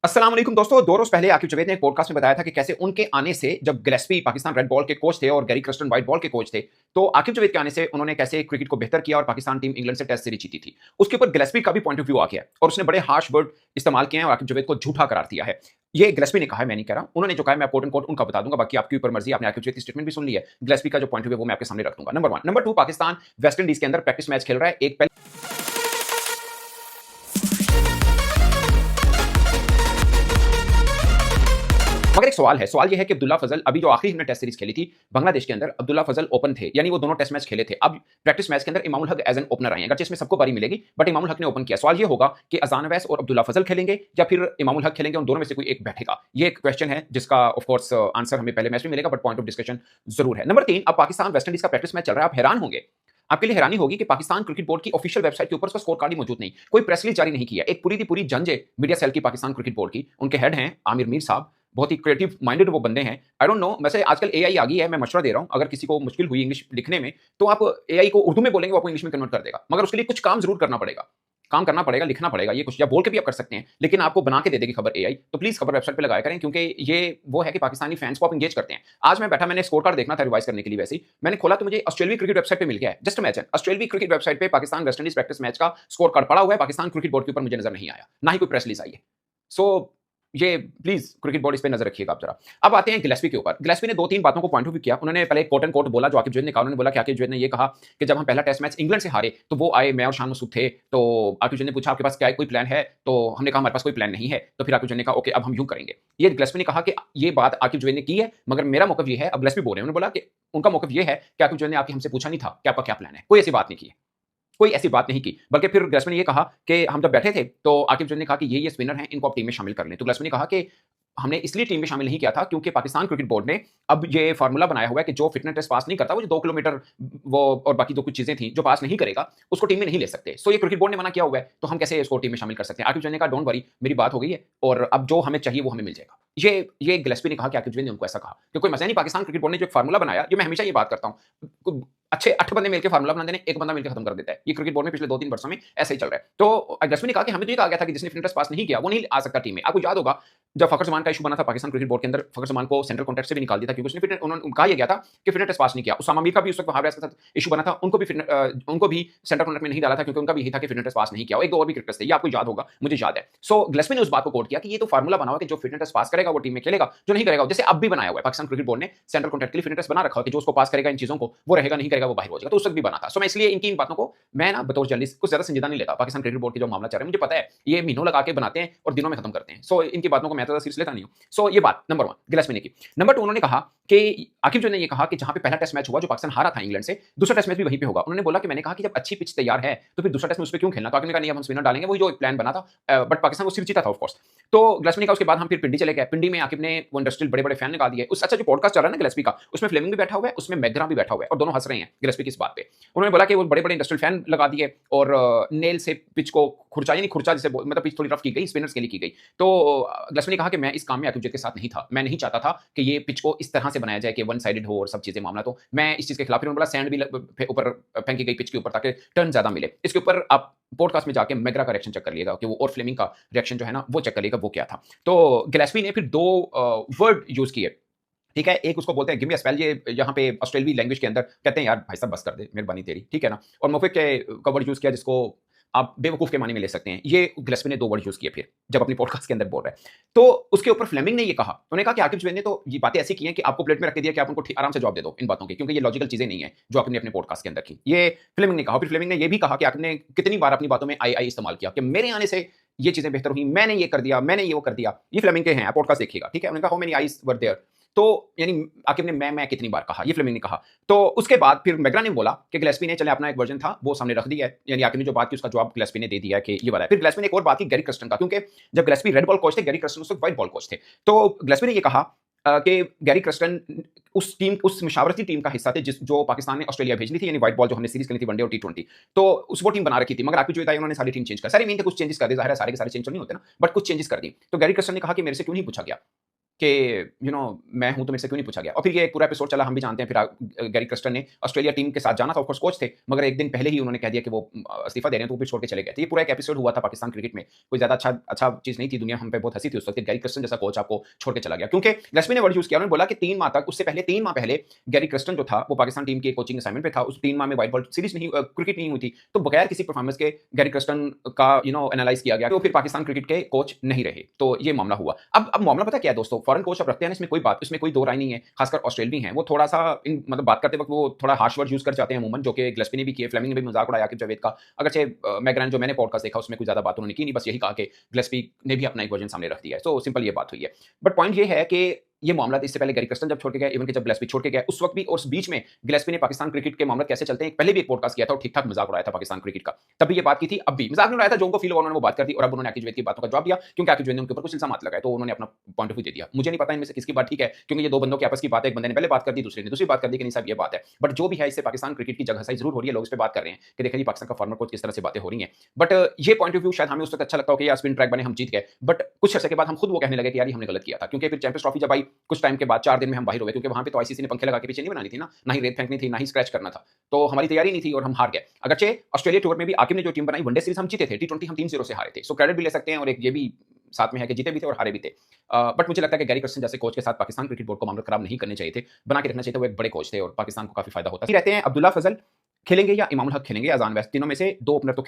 अस्सलाम वालेकुम दोस्तों, 2 रोज़ पहले आकिब जावेद ने एक पॉडकास्ट में बताया था कि कैसे उनके आने से जब गिलेस्पी पाकिस्तान रेड बॉल के कोच थे और गैरी कर्स्टन व्हाइट बॉल के कोच थे, तो आकिब जावेद के आने से उन्होंने कैसे क्रिकेट को बेहतर किया और पाकिस्तान टीम इंग्लैंड से टेस्ट सीरीज जीती थी। उसके ऊपर गिलेस्पी का भी पॉइंट ऑफ व्यू आ गया है और उसने बड़े हार्श वर्ड इस्तेमाल किए हैं और आकिब जावेद को झूठा करार दिया है। ये गिलेस्पी ने कहा है, मैं नहीं कह रहा। उन्होंने जो कहा है मैं कोट एंड कोट उनका बता दूंगा, बाकी आपकी ऊपर मर्जी। आपने आकिब जावेद की स्टेटमेंट भी सुन ली है, गिलेस्पी का जो पॉइंट ऑफ व्यू है वो मैं आपके सामने रख दूंगा। Number 1। Number 2, Pakistan West Indies के अंदर प्रैक्टिस मैच खेल रहा है। एक मगर एक सवाल है, सवाल ये है कि अब्दुल्ला फजल अभी जो आखिरी हमने टेस्ट सीरीज खेली थी बांग्लादेश के अंदर, अब्दुल्ला फजल ओपन थे, यानी वो दोनों टेस्ट मैच खेले थे। अब प्रैक्टिस मैच के अंदर Imamul Haq as an opener आए हैं, अगरचे इसमें सबको बारी मिलेगी, बट इमामुल हक ने ओपन किया। सवाल ये होगा कि अजान अवैस और अब्दुल्ला फजल खेलेंगे या फिर इमामुल हक खेलेंगे, उन दोनों में से कोई एक बैठेगा। ये एक क्वेश्चन है जिसका ऑफ कोर्स आंसर हमें पहले मैच में मिलेगा, बट पॉइंट ऑफ डिस्कशन जरूर है। नंबर 3, अब पाकिस्तान वेस्ट इंडीज का प्रैक्टिस मैच चल रहा है। आप हैरान होंगे, आपके लिए हैरानी होगी कि पाकिस्तान क्रिकेट बोर्ड की ऑफिशियल वेबसाइट के ऊपर उसका स्कोर कार्ड ही मौजूद नहीं, कोई प्रेस रिलीज जारी नहीं किया। एक पूरी की पूरी जंज है मीडिया सेल की पाकिस्तान क्रिकेट बोर्ड की। उनके हेड हैं आमिर मीर साहब, बहुत ही क्रिएटिव माइंडेड वो बंदे हैं। आई डोंट नो, वैसे आजकल एआई आ गई है, मैं मशवरा दे रहा हूं, अगर किसी को मुश्किल हुई इंग्लिश लिखने में तो आप एआई को उर्दू में बोलेंगे, वो आपको इंग्लिश में कन्वर्ट कर देगा, मगर उसके लिए कुछ काम जरूर करना पड़ेगा। काम करना पड़ेगा, लिखना पड़ेगा, ये कुछ या बोल के भी आप कर सकते हैं, लेकिन आपको बना के दे देगी खबर एआई। तो प्लीज खबर वेबसाइट पे लगाया करें, क्योंकि ये वो है कि पाकिस्तानी फैंस को आप एंगेज करते हैं। आज मैं बैठा, मैंने स्कोर कार्ड देखना था रिवाइज करने के लिए, वैसे ही मैंने खोला तो मुझे ऑस्ट्रेलिया क्रिकेट वेबसाइट पे मिल गया है। Just imagine, Australia cricket website पे Pakistan West Indies practice match का स्कोर कार्ड पड़ा हुआ है, पाकिस्तान क्रिकेट बोर्ड के ऊपर मुझे नजर नहीं आया, ना ही कोई प्रेस रिलीज आई है। सो ये प्लीज क्रिकेट बोर्ड इस पे नजर रखिएगा आप जरा। अब आते हैं गिलेस्पी के ऊपर। गिलेस्पी ने 2-3 बातों को पॉइंट ऑफ व्यू किया। उन्होंने पहले कोट एंड कोट बोला जो आकिब जावेद ने कहा। उन्होंने बोला कि आकिब जावेद ने ये कहा कि जब हम पहला टेस्ट मैच इंग्लैंड से हारे तो वो आए, मैं और शान मसूद थे, तो आकिब जावेद ने पूछा आपके पास क्या कोई प्लान है, तो हमने कहा हमारे पास कोई प्लान नहीं है। तो फिर आकिब जावेद ने कहा ओके अब हम यूं करेंगे। ये गिलेस्पी ने कहा कि ये बात आकिब जावेद ने की है, मगर मेरा मौकफ ये है। अब गिलेस्पी बोल रहे हैं, उन्होंने बोला कि उनका मौकफ ये है कि आकिब जावेद ने आके हमसे पूछा नहीं था कि आपका क्या प्लान है, कोई ऐसी बात नहीं की, कोई ऐसी बात नहीं की। बल्कि फिर गिलेस्पी ने ये कहा कि हम जब बैठे थे तो आकिब जावेद ने कहा कि ये स्पिनर हैं, इनको आप टीम में शामिल कर लें। तो गिलेस्पी ने कहा कि हमने इसलिए टीम में शामिल नहीं किया था क्योंकि पाकिस्तान क्रिकेट बोर्ड ने अब ये फार्मूला बनाया हुआ है कि जो फिटनेस टेस्ट पास नहीं करता, वो जो 2 किलोमीटर वो और बाकी जो कुछ चीजें थी जो पास नहीं करेगा, उसको टीम में नहीं ले सकते। सो ये क्रिकेट बोर्ड ने मना किया हुआ है, तो हम कैसे इसको टीम में शामिल कर सकते हैं। आकिब जावेद ने कहा डोंट वरी, मेरी बात हो गई है और अब जो हमें चाहिए वो हमें मिल जाएगा। ये गिलेस्पी ने कहा कि आकिब जावेद ने उनको ऐसा कहा कि कोई मसला नहीं। पाकिस्तान क्रिकेट बोर्ड ने जो एक फार्मूला बनाया, ये मैं हमेशा ये बात करता हूँ, अच्छे 8 बंदे मिलकर फार्मूला बना देने, एक बंदा मिलकर खत्म कर देता है। ये क्रिकेट बोर्ड में पिछले 2-3 वर्षों में ऐसा ही चल रहा है। तो गिलेस्पी ने कहा कि हमें तो ये कहा गया था कि जिसने फिटनेस पास नहीं किया वो नहीं आ सकता टीम में। आपको याद होगा जब फखर जमान का इशू बना था पाकिस्तान क्रिकेट बोर्ड के अंदर, फखर जमान को सेंट्रल कॉन्ट्रैक्ट से भी निकाल दिया था क्योंकि उसने उन्होंने कहा गया था कि फिटनेस पास नहीं किया। उसामा मीर का भी उस वक्त वहां के साथ इशू बना था, उनको भी सेंट्रल कॉन्ट्रैक्ट में नहीं डाला था क्योंकि उनका भी यही था कि फिटनेस पास नहीं किया। एक दो और भी क्रिकेटर्स थे, ये आपको याद होगा, मुझे याद है। सो गिलेस्पी ने उस बात को कोट किया कि ये तो फार्मूला बना हुआ है कि जो फिटनेस पास करेगा वो टीम में खेलेगा, जो नहीं करेगा, जैसे अब भी बनाया हुआ है पाकिस्तान क्रिकेट बोर्ड ने सेंट्रल कॉन्ट्रैक्ट के लिए फिटनेस बना रखा है कि जो उसको पास करेगा इन चीजों को वो रहेगा, नहीं करेगा वो बाहर हो जाएगा। तो उस वक्त भी बना था। सो मैं इसलिए इनकी इन बातों को मैं ना बतौर जर्नलिस्ट कुछ ज्यादा संजीदा नहीं लेता। पाकिस्तान क्रिकेट बोर्ड की जो मामला चल रहा है, मुझे पता है ये महीनों लगा के बनाते हैं और दिनों में खत्म करते हैं। सो इनकी बातों को मैं ज्यादा सीरियस लेता नहीं हूं। सो ये बात नंबर 1 गिलेस्पी ने की। नंबर 2, उन्होंने कहा कि आकिब जावेद ने ये कहा कि जहां पे पहला टेस्ट मैच हुआ जो पाकिस्तान हारा था इंग्लैंड से, दूसरा टेस्ट मैच भी वहीं पे होगा। उन्होंने बोला कि मैंने कहा कि जब अच्छी पिच तैयार है तो फिर दूसरा टेस्ट में उस पे क्यों खेलना। तो आकिब ने कहा नहीं अब हम स्पिनर डालेंगे, वही जो एक प्लान बना था, बट पाकिस्तान वो सिर्फ जीता था ऑफ कोर्स। तो गिलेस्पी ने कहा उसके बाद हम फिर पिंडी चले गए। पिंडी में आकिब ने वो इंडस्ट्रियल बड़े बड़े फैन लगा दिए। उस अच्छा जो पॉडकास्ट चल रहा है ना गिलेस्पी का, उसमें फ्लेमिंग भी बैठा हुआ है, उसमें मैगरा भी बैठा हुआ है और दोनों हंस रहे हैं गिलेस्पी की इस बात पे। उन्होंने बोला कि वो बड़े बड़े इंडस्ट्रियल फैन लगा दिए और नेल से पिच को खुरचा, यानी खुरचा जैसे मतलब पिच थोड़ी रफ की गई, स्पिनर्स के लिए की गई। तो गिलेस्पी ने कहा कि मैं इस काम में आकिब जावेद के साथ नहीं था, मैं नहीं चाहता था कि ये पिच को इस तरह से बनाया जाए कि वन साइडेड हो और सब चीजें मामला, तो मैं इस चीज के खिलाफ। फिर उन्होंने बोला सैंड भी ऊपर फेंकी गई पिच के ऊपर ताकि टर्न ज्यादा मिले। इसके ऊपर आप पॉडकास्ट में जाके मैगरा का रिएक्शन चेक कर लिएगा कि वो और फ्लेमिंग का रिएक्शन जो है ना वो चेक कर लिएगा वो क्या था। तो गिलेस्पी ने फिर 2 वर्ड यूज किए, ठीक है। एक उसको बोलते हैं गिव मी अ स्पेल, ये यहाँ पे ऑस्ट्रेलियाई लैंग्वेज के अंदर कहते हैं यार भाई साहब बस कर दे, मेहरबानी तेरी, ठीक है ना। और मोफिक के का वर्ड यूज किया जिसको आप बेवकूफ के माने में ले सकते हैं। ये गिलेस्पी ने 2 वर्ड यूज किए फिर जब अपनी पॉडकास्ट के अंदर बोल रहे हैं। तो उसके ऊपर फ्लेमिंग ने ये कहा, उन्होंने कहा कि आकिब जावेद ने तो ये बातें ऐसी की हैं कि आपको प्लेट में रख के दिया कि आप उनको आराम से जवाब दे दो इन बातों के, क्योंकि ये लॉजिकल चीजें नहीं है जो आपने अपने पॉडकास्ट के अंदर की। ये फ्लेमिंग ने कहा। फिर फ्लेमिंग ने ये भी कहा कि आपने कितनी बार अपनी बातों में आई इस्तेमाल किया कि मेरे आने से ये चीजें बेहतर हुई, मैंने ये कर दिया, मैंने ये वो कर दिया। ये फ्लेमिंग के हैं, पॉडकास्ट देखिएगा, ठीक है। उन्होंने कहा how many eyes were there, तो यानी आकिब ने मैं कितनी बार कहा, ये फ्लेमिंग ने कहा। तो उसके बाद फिर मैगरा ने बोला कि गिलेस्पी ने चले अपना एक वर्जन था वो सामने रख दिया है, यानी आकिब ने जो बात की उसका जवाब गिलेस्पी ने दे दिया है कि ये वाला है। फिर गिलेस्पी ने एक और बात की गैरी कर्स्टन का, क्योंकि जब गिलेस्पी रेड बॉल कोच थे, गैरी कर्स्टन उस वक्त व्हाइट बॉल कोच थे। तो गिलेस्पी ने ये कहा कि गैरी कर्स्टन उस मशावरती टीम का हिस्सा थे जो पाकिस्तान ने ऑस्ट्रेलिया भेजनी थी, यानी व्हाइट बॉल जो हमने सीरीज खेली थी वनडे और टी20, तो वो टीम बना रखी थी। मगर आकिब जावेद आए, उन्होंने सारी टीम चेंज कर, सारी मीन थे कुछ चेंजेस कर दी, जाहिर है सारे के सारे चेंज तो नहीं होते ना, बट कुछ चेंजेस कर दी। तो गैरी कर्स्टन ने कहा कि मेरे से क्यों नहीं पूछा गया कि मैं हूं तो मेरे से क्यों नहीं पूछा गया। और फिर ये एक पूरा एपिसोड चला, हम भी जानते हैं। फिर गैरी क्रस्टन ने ऑस्ट्रेलिया टीम के साथ जाना था, ऑफ कोर्स कोच थे, मगर एक दिन पहले ही उन्होंने कह दिया कि वो इस्तीफा दे रहे हैं, तो वो फिर छोड़ के चले गए थे। ये पूरा एक एपिसोड हुआ था पाकिस्तान क्रिकेट में, कोई ज्यादा अच्छा अच्छा चीज नहीं थी। दुनिया हम पे बहुत हंसी थी उस वक्त, गैरी क्रस्टन जैसा कोच आपको छोड़ के चला गया। क्योंकि गिलेस्पी ने वर्ड यूज किया, उन्होंने बोला कि 3 माह तक, उससे पहले 3 माह पहले गैरी क्रस्टन जो था वो पाकिस्तान टीम के कोचिंग असाइनमेंट पे था। उस 3 माह में वाइट बॉल सीरीज नहीं, क्रिकेट नहीं हुई थी, तो बगैर किसी परफॉर्मेंस के गैरी क्रस्टन का एनालाइज किया गया, तो फिर पाकिस्तान क्रिकेट के कोच नहीं रहे। तो ये मामला हुआ। अब मामला पता क्या है दोस्तों, फॉरेन कोच अब रखते हैं, इसमें कोई बात, इसमें कोई दो राय नहीं है। खासकर ऑस्ट्रेलियन हैं, वो थोड़ा सा मतलब बात करते वक्त वो थोड़ा हार्श वर्ड यूज कर जाते हैं अमूमन, जो कि गिलेस्पी ने भी किए, फ्लेमिंग ने भी मजाक उड़ाया आकिब जावेद का। अगरचे मैग्रैन जो मैंने पॉडकास्ट देखा उसमें कोई ज्यादा बात उन्होंने की नहीं, बस यही कहा कि गिलेस्पी ने भी अपना एक वर्जन सामने रख दिया है। तो सिंपल ये बात हुई है। बट पॉइंट ये है कि ये मामला इससे पहले गैरी क्रस्टन जब छोड़ के गया, इवन कि जब गिलेस्पी छोड़ के गया उस वक्त भी, और उस बीच में गिलेस्पी ने पाकिस्तान क्रिकेट के मामले कैसे चलते हैं पहले भी एक पॉडकास्ट किया था और ठीक ठाक मजाक उड़ाया था पाकिस्तान क्रिकेट का। तब भी ये बात की थी, अब भी मजाक नहीं उड़ाया था, जो उनको फील हुआ उन्होंने वो बात कर दी, और अब उन्होंने आकिब जावेद की बातों का जवाब दिया, क्योंकि आकिब जावेद ने उनके ऊपर कुछ इल्जाम लगाए, तो उन्होंने अपना पॉइंट ऑफ व्यू दे दिया। मुझे नहीं पता इनमें से किसकी बात ठीक है, क्योंकि ये दो बंदों की आपस की बात है, एक बंदे ने पहले बात कर दी, दूसरे ने दूसरी बात कर दी कि नहीं साहब ये बात है। बट जो भी है, इससे पाकिस्तान क्रिकेट की जगह सही जरूर हो रही है, लोग इस पर बात कर रहे हैं कि देखिए जी पाकिस्तान का फॉर्मर कोच किस तरह से बातें हो रही हैं। बट ये पॉइंट ऑफ व्यू शायद हमें उस वक्त अच्छा लगता हो कि यार स्पिन ट्रैक बने, हम जीत गए, बट कुछ अर्से के बाद हम खुद वो कहने लगे कि यार हमने गलत किया था। क्योंकि फिर चैंपियंस ट्रॉफी जब आई, कुछ टाइम के बाद 4 दिन में हम बाहर हुए, क्योंकि वहां पे तो आईसीसी ने पंखे लगा के पीछे नहीं बनानी थी ना ही रेत फेंकनी थी, ना ही स्क्रैच करना था, तो हमारी तैयारी नहीं थी और हम हार गए। अगरचे ऑस्ट्रेलिया टूर में भी आकिब ने जो टीम बनाई, वनडे सीरीज हम जीते थे, टी20 हम 3-0 से हारे थे, सो क्रेडिट भी ले सकते हैं, और एक ये भी साथ में है कि जीते भी थे और हारे भी थे। बट मुझे लगता है कि गैरी क्रस्टन जैसे कोच के साथ पाकिस्तान क्रिकेट बोर्ड को मामले खराब नहीं करने चाहिए थे, बना के रखना चाहिए था। वो एक बड़े कोच थे और पाकिस्तान को काफी फायदा होता रहते हैं। अब्दुल्ला फजल खेलेंगे या इमामुल हक खेलेंगे, अजान वैस्ट, तीनों में से 2 ओपनर तो